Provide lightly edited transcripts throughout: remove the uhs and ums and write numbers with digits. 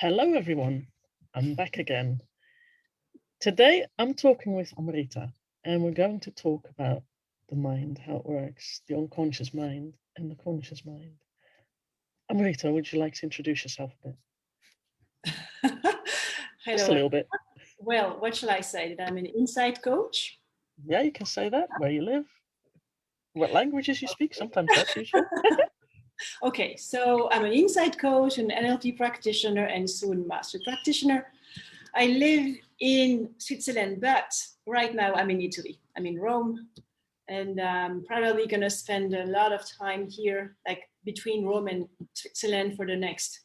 Hello everyone, I'm back again. Today I'm talking with Amrita and we're going to talk about the mind, how it works, the unconscious mind and the conscious mind. Amrita, would you like to introduce yourself a bit? Just a Hello. little bit. Well, what shall I say? That I'm an insight coach? Yeah, you can say that, where you live, what languages you speak, sometimes that's useful. Okay, so I'm an insight coach, an NLP practitioner, and soon master practitioner. I live in Switzerland, but right now I'm in Italy. I'm in Rome, and I'm probably going to spend a lot of time here, like between Rome and Switzerland for the next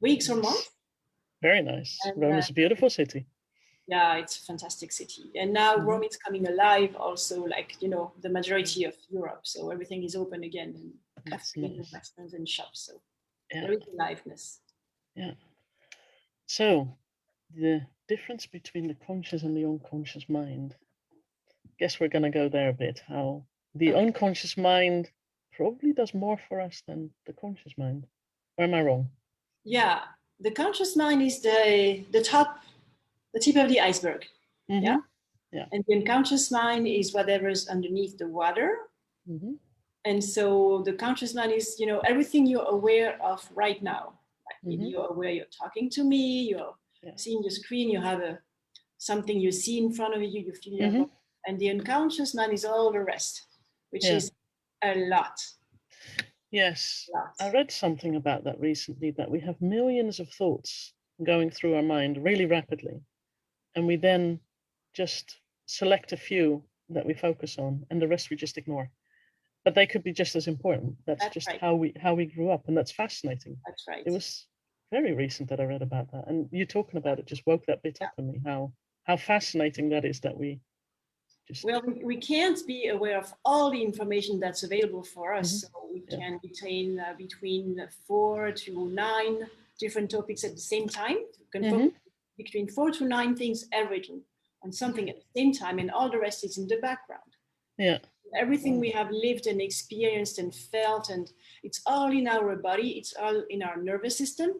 weeks or months. Very nice. And, Rome is a beautiful city. Yeah, it's a fantastic city. And now Rome is coming alive also, like, the majority of Europe. So everything is open again, and cafes and restaurants and shops. So there is aliveness. Yeah. So the difference between the conscious and the unconscious mind. Guess we're going to go there a bit. How the unconscious mind probably does more for us than the conscious mind. Or am I wrong? Yeah, the conscious mind is the tip of the iceberg. Yeah. And the unconscious mind is whatever is underneath the water. And so the conscious mind is, everything you're aware of right now. Like maybe you're aware you're talking to me, you're seeing the screen, you have something you see in front of you, you feel your body. And the unconscious mind is all the rest, which is a lot. Yes, I read something about that recently, that we have millions of thoughts going through our mind really rapidly. And we then just select a few that we focus on and the rest we just ignore. But they could be just as important. That's just right. how we grew up. And that's fascinating. That's right. It was very recent that I read about that. And you talking about it just woke that bit up in me, how fascinating that is, that we just... Well, we can't be aware of all the information that's available for us. So we can retain between 4 to 9 different topics at the same time. We can focus between 4 to 9 things average on something at the same time, and all the rest is in the background. Yeah. Everything we have lived and experienced and felt, and it's all in our body, it's all in our nervous system.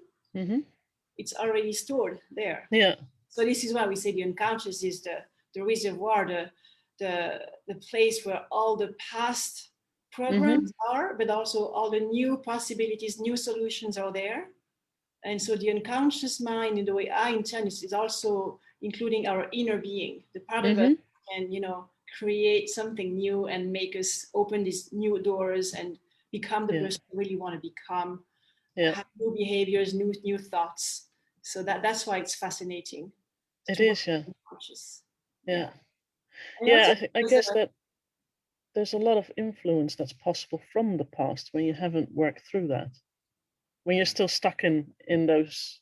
It's already stored there. Yeah. So this is why we say the unconscious is the reservoir, the place where all the past programs are, but also all the new possibilities, new solutions are there. And so the unconscious mind, in the way I intend it, is also including our inner being, the part of us can, create something new and make us open these new doors and become the person we really want to become, have new behaviors, new thoughts. So that's why it's fascinating. It is, yeah. I guess that there's a lot of influence that's possible from the past when you haven't worked through that. When you're still stuck in those,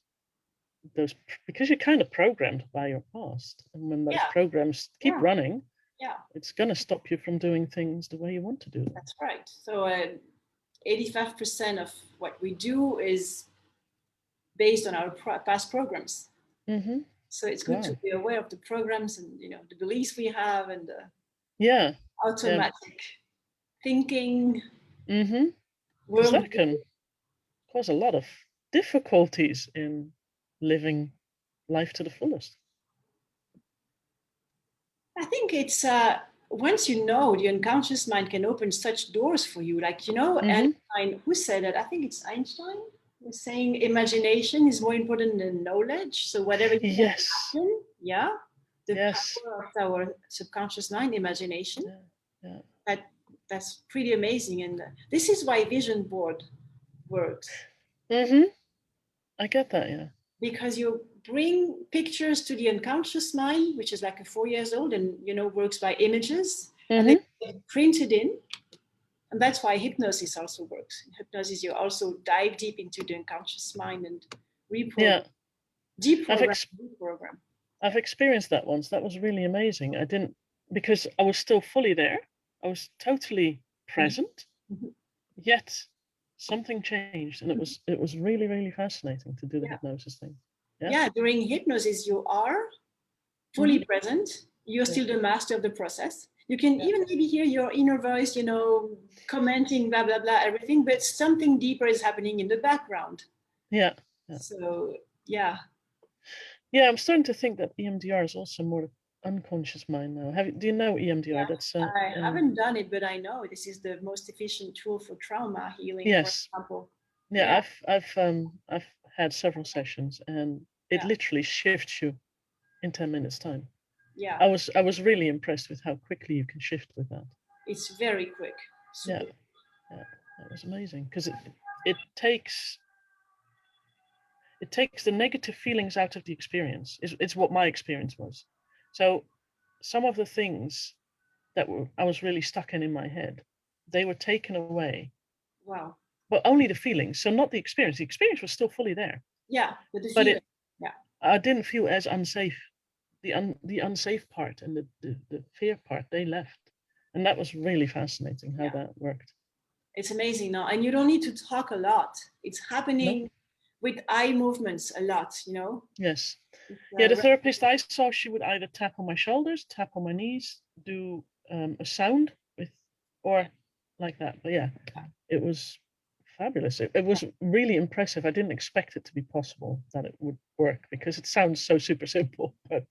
because you're kind of programmed by your past. And when those programs keep running, it's going to stop you from doing things the way you want to do them. That's right. So 85% of what we do is based on our past programs. So it's good to be aware of the programs and, the beliefs we have and the automatic thinking. Because that can cause a lot of difficulties in living life to the fullest. I think it's once you know, the unconscious mind can open such doors for you. Like, Einstein, who said that? I think it's Einstein was saying imagination is more important than knowledge. So whatever you can imagine, the power of our subconscious mind, imagination, that's pretty amazing. And this is why vision board works. I get that, yeah. Because you bring pictures to the unconscious mind, which is like a 4 years old and, works by images, and they get printed in. And that's why hypnosis also works. In hypnosis, you also dive deep into the unconscious mind and reprogram, deprogram. I've experienced that once. That was really amazing. Because I was still fully there. I was totally present, yet something changed, and it was really, really fascinating to do the hypnosis thing. Yeah, during hypnosis, you are fully present. You're still the master of the process. You can even maybe hear your inner voice, commenting, blah, blah, blah, everything, but something deeper is happening in the background. Yeah. So Yeah. Yeah, I'm starting to think that EMDR is also more unconscious mind now. Do you know EMDR? Yeah, That's I haven't done it, but I know this is the most efficient tool for trauma healing, for yes. example. Yeah, Yeah, I've had several sessions, and it yeah, literally shifts you in 10 minutes time. yeah. I was really impressed with how quickly you can shift with that. It's very quick, Yeah, super. yeah, that was amazing because it takes the negative feelings out of the experience. It's what my experience was. So some of the things that I was really stuck in my head, they were taken away, Wow. but only the feelings. So not the experience. The experience was still fully there, Yeah, but the but feeling. Yeah, I didn't feel as unsafe. The unsafe part and the fear part, they left, and that was really fascinating how yeah. that worked. It's amazing now, and you don't need to talk a lot. It's No, happening with eye movements a lot. You know. yes, It's, yeah. The therapist I saw, she would either tap on my shoulders, tap on my knees, do a sound with, or like that. But yeah, it was fabulous. It was really impressive. I didn't expect it to be possible that it would work because it sounds so super simple. But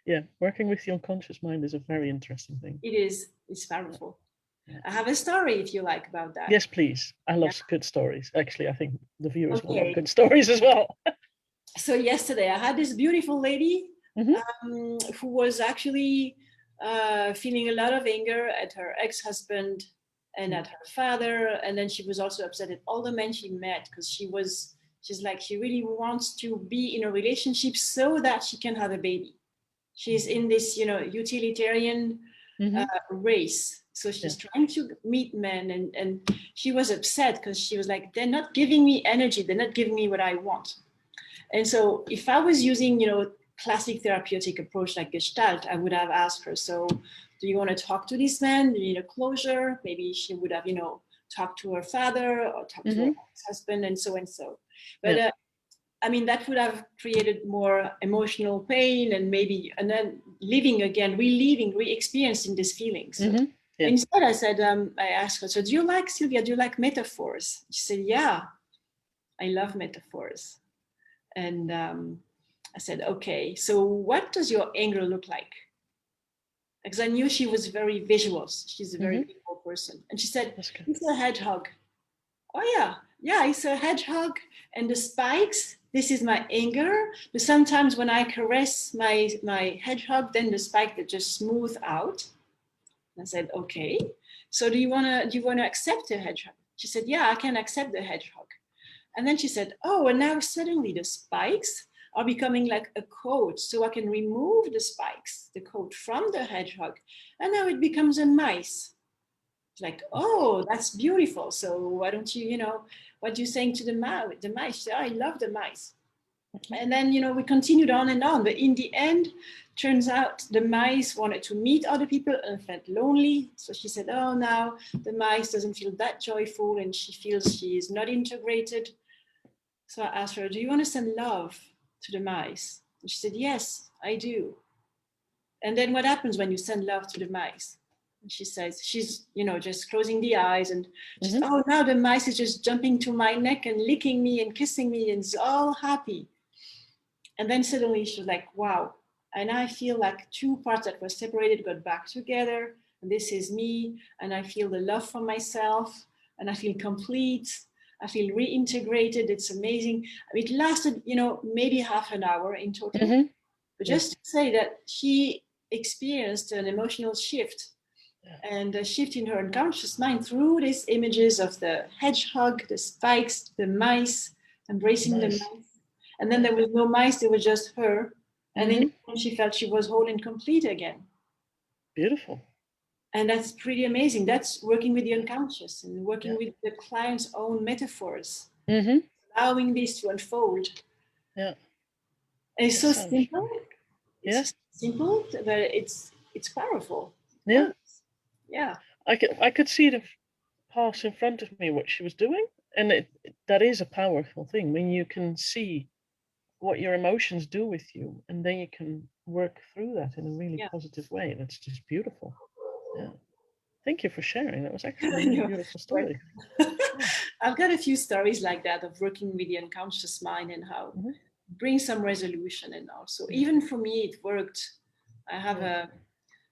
yeah, working with the unconscious mind is a very interesting thing. it is. It's powerful. Yeah. I have a story if you like about that. Yes, please. I love good stories. Actually, I think the viewers will love Okay. good stories as well. So yesterday I had this beautiful lady who was actually feeling a lot of anger at her ex-husband and at her father, and then she was also upset at all the men she met because she's like she really wants to be in a relationship so that she can have a baby. She's in this utilitarian race, so she's trying to meet men, and she was upset because she was like, they're not giving me energy, they're not giving me what I want. And so if I was using, classic therapeutic approach like Gestalt, I would have asked her, so do you want to talk to this man? Do you need a closure? Maybe she would have, talked to her father or talked to her husband and so and so. But I mean, that would have created more emotional pain and then living again, reliving, re-experiencing these feelings. So instead, I asked her, so do you like, Sylvia, do you like metaphors? She said, yeah, I love metaphors. And I said, okay, so what does your anger look like? Because I knew she was very visual. She's a very visual person. And she said, it's a hedgehog. Oh, yeah, it's a hedgehog. And the spikes, this is my anger. But sometimes when I caress my hedgehog, then the spike that just smooth out. And I said, okay. So do you wanna accept the hedgehog? She said, yeah, I can accept the hedgehog. And then she said, oh, and now suddenly the spikes are becoming like a coat. So I can remove the coat from the hedgehog. And now it becomes a mice. It's like, oh, that's beautiful. So why don't you, what are you saying to the mouse? The mice, she said, oh, I love the mice. And then, we continued on and on. But in the end, turns out the mice wanted to meet other people and felt lonely. So she said, oh, now the mice doesn't feel that joyful and she feels she is not integrated. So I asked her, do you want to send love to the mice? And she said, yes, I do. And then what happens when you send love to the mice? And she says, she's, just closing the eyes and just, oh, now the mice is just jumping to my neck and licking me and kissing me and it's all happy. And then suddenly she's like, wow. And I feel like two parts that were separated got back together. And this is me. And I feel the love for myself. And I feel complete. I feel reintegrated. It's amazing. It lasted, maybe half an hour in total. But just to say that she experienced an emotional shift and a shift in her unconscious mind through these images of the hedgehog, the spikes, the mice, embracing the mice. And then there was no mice, there was just her. And then she felt she was whole and complete again. Beautiful. And that's pretty amazing. That's working with the unconscious and working with the client's own metaphors, allowing this to unfold. Yeah. And it's so simple. It's simple, but it's powerful. Yeah. Yeah. I could see the pass in front of me what she was doing, and that is a powerful thing when you can see what your emotions do with you, and then you can work through that in a really positive way. That's just beautiful. Yeah. Thank you for sharing. That was actually a really beautiful story. I've got a few stories like that of working with the unconscious mind and how bring some resolution. And also, even for me, it worked. I have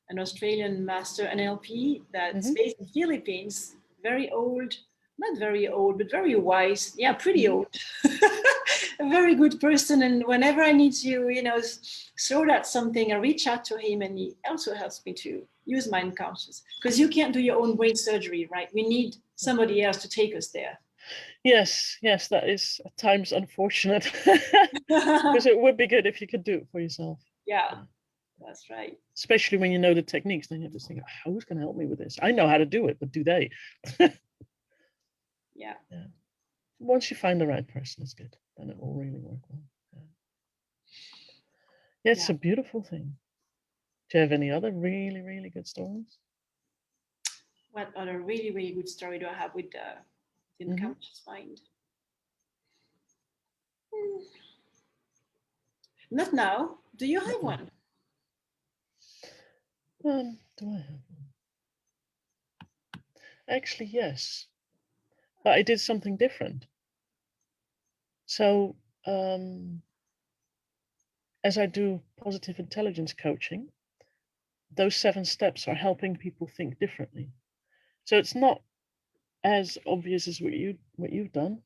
an Australian master NLP that's based in Philippines, very old, not very old, but very wise. Yeah, pretty old. A very good person. And whenever I need to, sort out something, I reach out to him, and he also helps me to use my unconscious. Because you can't do your own brain surgery, right? We need somebody else to take us there. Yes, that is at times unfortunate. Because it would be good if you could do it for yourself. Yeah, that's right. Especially when you know the techniques, then you have to think, who's going to help me with this? I know how to do it, but do they? Yeah. Once you find the right person, it's good. Then it will really work well. Yeah, it's a beautiful thing. Do you have any other really, really good stories? What other really, really good story do I have with the unconscious mind? Not now. Do you have one? Do I have one? Actually, yes. But I did something different. So, as I do positive intelligence coaching, those 7 steps are helping people think differently. So it's not as obvious as what you've done,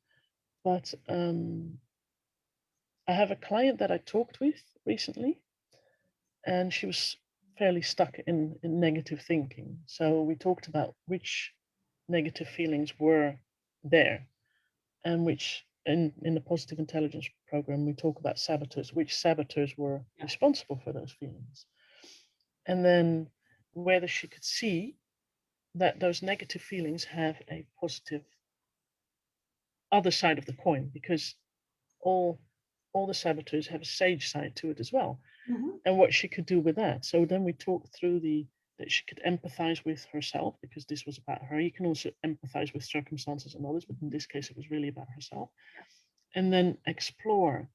but I have a client that I talked with recently, and she was fairly stuck in negative thinking. So we talked about which negative feelings were there, and which in the positive intelligence program we talk about saboteurs, which saboteurs were responsible for those feelings, and then whether she could see that those negative feelings have a positive other side of the coin, because all the saboteurs have a sage side to it as well, and what she could do with that. So then we talked through that she could empathize with herself, because this was about her. You can also empathize with circumstances and others, but in this case it was really about herself. And then explore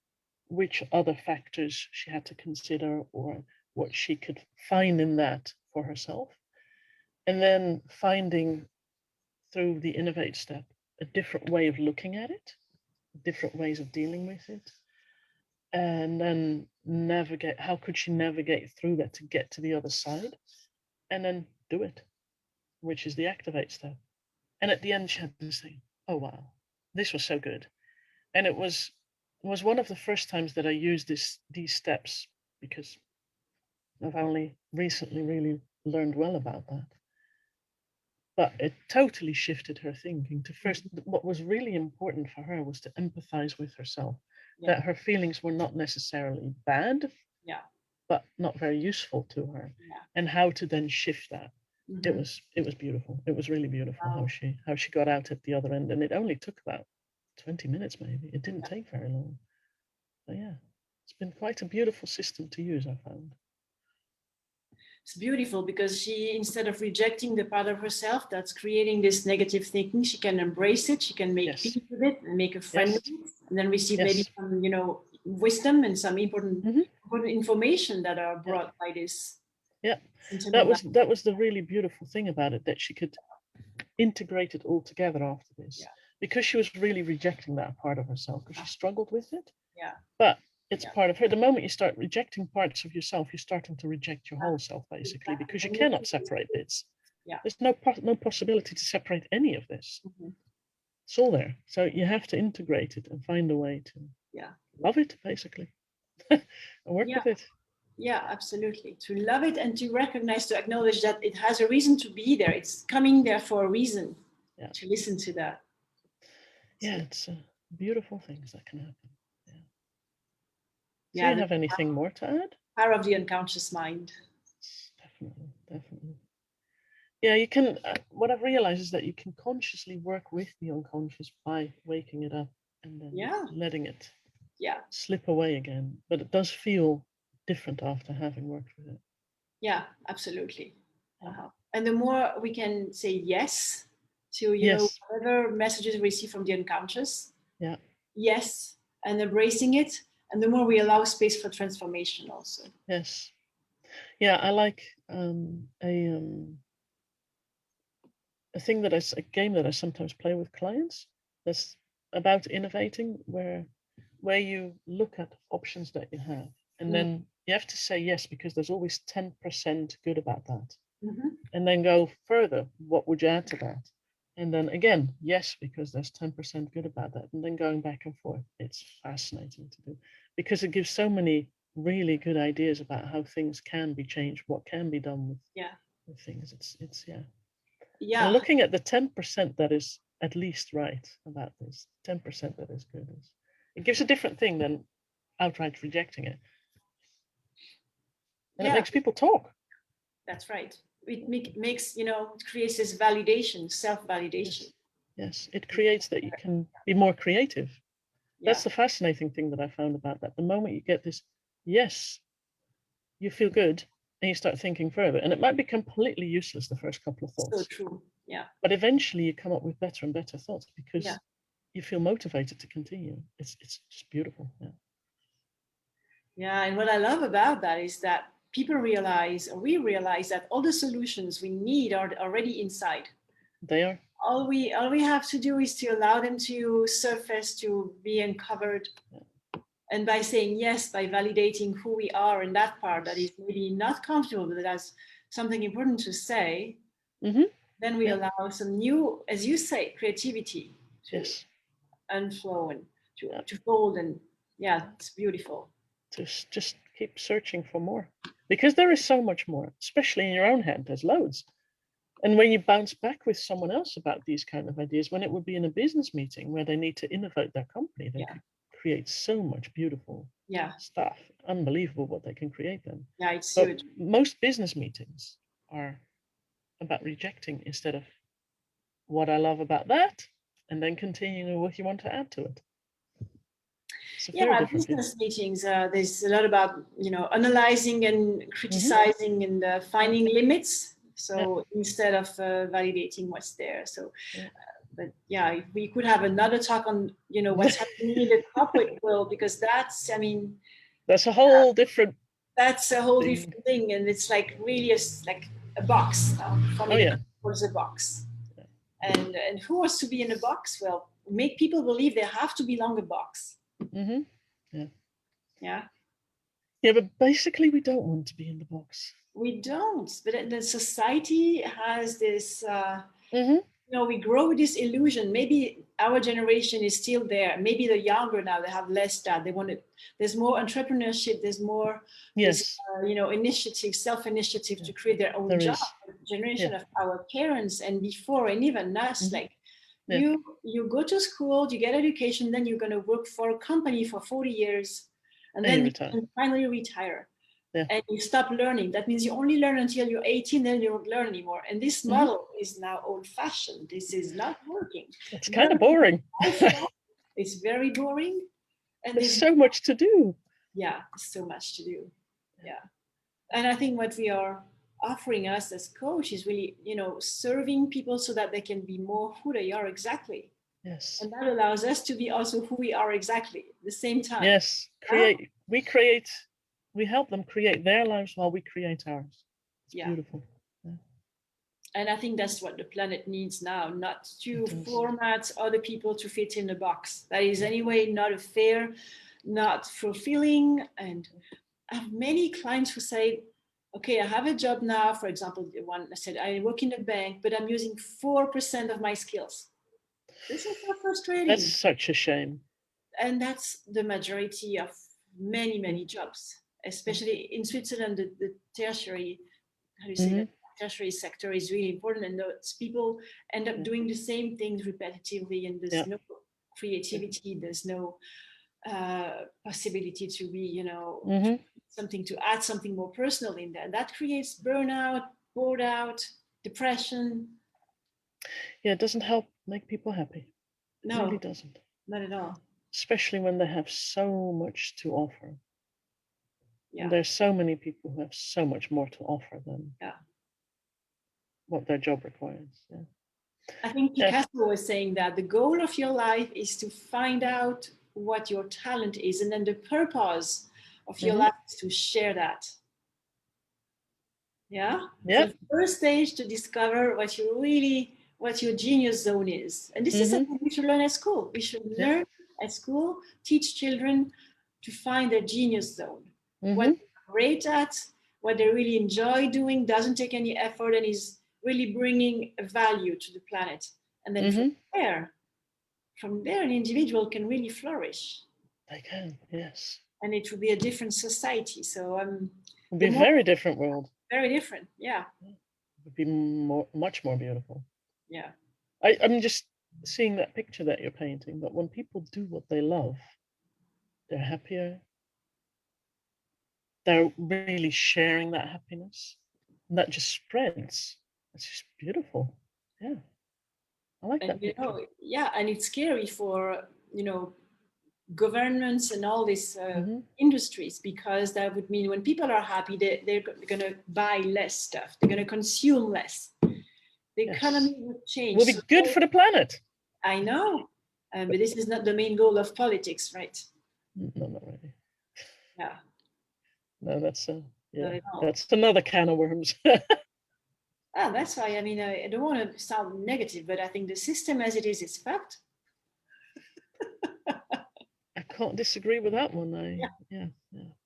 which other factors she had to consider, or what she could find in that for herself. And then finding, through the innovate step, a different way of looking at it, different ways of dealing with it, and then navigate. How could she navigate through that to get to the other side, and then do it, which is the activate step. And at the end, she had to say, "Oh wow, this was so good." And it was one of the first times that I used these steps, because I've only recently really learned well about that. But it totally shifted her thinking to first, what was really important for her was to empathize with herself, that her feelings were not necessarily bad, but not very useful to her, and how to then shift that. It was beautiful. It was really beautiful how she got out at the other end, and it only took about 20 minutes maybe. It didn't take very long. So yeah, it's been quite a beautiful system to use, I found. It's beautiful because she, instead of rejecting the part of herself that's creating this negative thinking, she can embrace it. She can make peace with it and make a friend with it, and then receive maybe some, wisdom and some important information that are brought by this. Yeah, that was the really beautiful thing about it, that she could integrate it all together after this, because she was really rejecting that part of herself, because she struggled with it. But it's part of her. The moment you start rejecting parts of yourself, you're starting to reject your whole self, basically, because you cannot separate bits. There's no possibility to separate any of this. It's all there. So you have to integrate it and find a way to love it, basically, and work with it. Yeah, absolutely. To love it and to recognize, to acknowledge that it has a reason to be there. It's coming there for a reason. To listen to that. Yeah, it's beautiful things that can happen. Do you have anything more to add? Power of the unconscious mind. Definitely. Yeah, you can. What I've realized is that you can consciously work with the unconscious by waking it up and then letting it slip away again. But it does feel different after having worked with it. Yeah, absolutely. And the more we can say yes to whatever messages we receive from the unconscious, yes, and embracing it, and the more we allow space for transformation also. Yes. Yeah, I like a game that I sometimes play with clients that's about innovating, where where you look at options that you have, and then you have to say yes, because there's always 10% good about that. And then go further, what would you add to that? And then again, yes, because there's 10% good about that. And then going back and forth. It's fascinating to do, because it gives so many really good ideas about how things can be changed, what can be done with things. It's And looking at the 10% that is at least right about this, 10% that is good, it gives a different thing than outright rejecting it. And it makes people talk. That's right. It makes, it creates this validation, self-validation. Yes, it creates that you can be more creative. That's the fascinating thing that I found about that. The moment you get this, yes, you feel good, and you start thinking further. And it might be completely useless the first couple of thoughts. So true. Yeah. But eventually you come up with better and better thoughts, because you feel motivated to continue. It's just beautiful. Yeah. Yeah, and what I love about that is that people realize, or we realize, that all the solutions we need are already inside. They are. All we have to do is to allow them to surface, to be uncovered. And by saying yes, by validating who we are in that part that is maybe not comfortable, but that's something important to say, then we allow some new, as you say, creativity to unflow and to fold. And it's beautiful. Just keep searching for more, because there is so much more, especially in your own head. There's loads. And when you bounce back with someone else about these kind of ideas, when it would be in a business meeting where they need to innovate their company, they could create so much beautiful stuff. Unbelievable what they can create then. Yeah, it's but huge. Most business meetings are about rejecting instead of what I love about that, and then continuing what you want to add to it. Business meetings, there's a lot about, analyzing and criticizing and finding limits. So instead of validating what's there. So, but if we could have another talk on, what's happening in the corporate world, because that's, that's a whole different. That's a whole different thing, and it's like really like a box. For me, what's a box? And who wants to be in a box? Well, make people believe they have to belong in a box. Yeah, but basically we don't want to be in the box. We don't, but the society has this, we grow with this illusion. Maybe our generation is still there. Maybe the younger now, they have less that. They want to, there's more entrepreneurship, there's more, initiative, self-initiative to create their own job. The generation of our parents and before, and even us, like, you go to school, you get education, then you're going to work for a company for 40 years, and then you can finally retire. And you stop learning. That means you only learn until you're 18, then you don't learn anymore. And this model is now old-fashioned. This is not working. It's kind of boring. It's very boring. And there's so much to do. Yeah, there's so much to do. Yeah. And I think what we are offering us as coach is really, serving people so that they can be more who they are exactly. Yes. And that allows us to be also who we are exactly at the same time. Yes. We help them create their lives while we create ours. It's beautiful. Yeah. And I think that's what the planet needs now, not to format other people to fit in a box. That is anyway not fair, not fulfilling. And I have many clients who say, okay, I have a job now. For example, the one I said, I work in a bank, but I'm using 4% of my skills. This is so frustrating. That's such a shame. And that's the majority of many, many jobs, especially in Switzerland. The tertiary, how do you say that? Tertiary sector is really important, and those people end up doing the same things repetitively, and there's no creativity, there's no possibility to be, something to add something more personal in there. And that creates burnout, bored out, depression. Yeah, it doesn't help make people happy. No, it really doesn't. Not at all. Especially when they have so much to offer. Yeah. And there's so many people who have so much more to offer than what their job requires. Yeah. I think Picasso was saying that the goal of your life is to find out what your talent is, and then the purpose of your life is to share that. Yeah. Yeah. The first stage to discover what your genius zone is, and this is something we should learn at school. We should learn at school, teach children to find their genius zone. Mm-hmm. What they're great at, what they really enjoy doing, doesn't take any effort, and is really bringing a value to the planet. And then from there, an individual can really flourish. They can, yes. And it will be a different society. So it'll be a very different world. Very different, yeah. It would be much more beautiful. Yeah. I'm just seeing that picture that you're painting, that when people do what they love, they're happier. They're really sharing that happiness, and that just spreads. It's just beautiful. Yeah, I like that picture. Yeah, and it's scary for governments and all these industries, because that would mean when people are happy, they're going to buy less stuff. They're going to consume less. The economy would change. Will be good for the planet. I know, but this is not the main goal of politics, right? No, not really. Yeah. No, that's that's another can of worms. That's why, I mean, I don't want to sound negative, but I think the system as it is fucked. I can't disagree with that one. Yeah,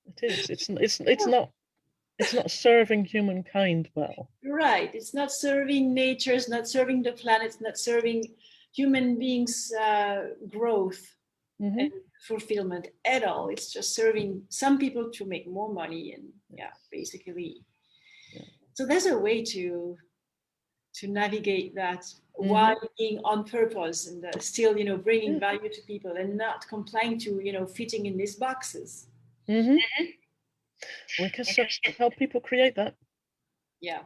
it is. It's not serving humankind well. Right. It's not serving nature. It's not serving the planet. It's not serving human beings' growth and fulfillment at all. It's just serving some people to make more money, and basically. Yeah. So there's a way to navigate that while being on purpose and still, bringing value to people and not complying to, fitting in these boxes. We can help people create that. Yeah.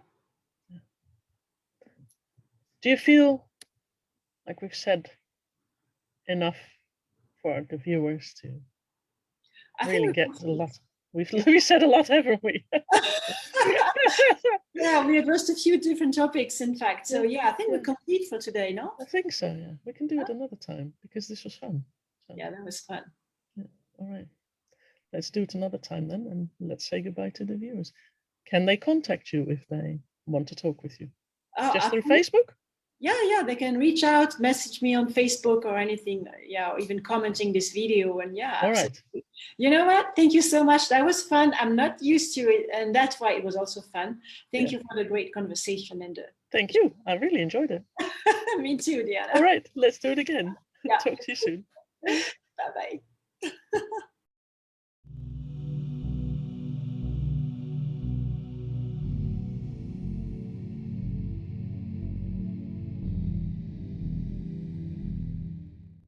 Do you feel like we've said enough for the viewers to really get a lot? We've said a lot, haven't we? Yeah, we addressed a few different topics, in fact. So I think we're complete for today, no? I think so, yeah. We can do it another time because this was fun. So. Yeah, that was fun. Yeah. All right. Let's do it another time then, and let's say goodbye to the viewers. Can they contact you if they want to talk with you? Just through Facebook? Yeah, they can reach out, message me on Facebook or anything, or even commenting this video, and all right. You know what? Thank you so much. That was fun. I'm not used to it, and that's why it was also fun. Thank you for the great conversation. And thank you. I really enjoyed it. Me too, Diana. All right, let's do it again. Talk to you soon. Bye-bye.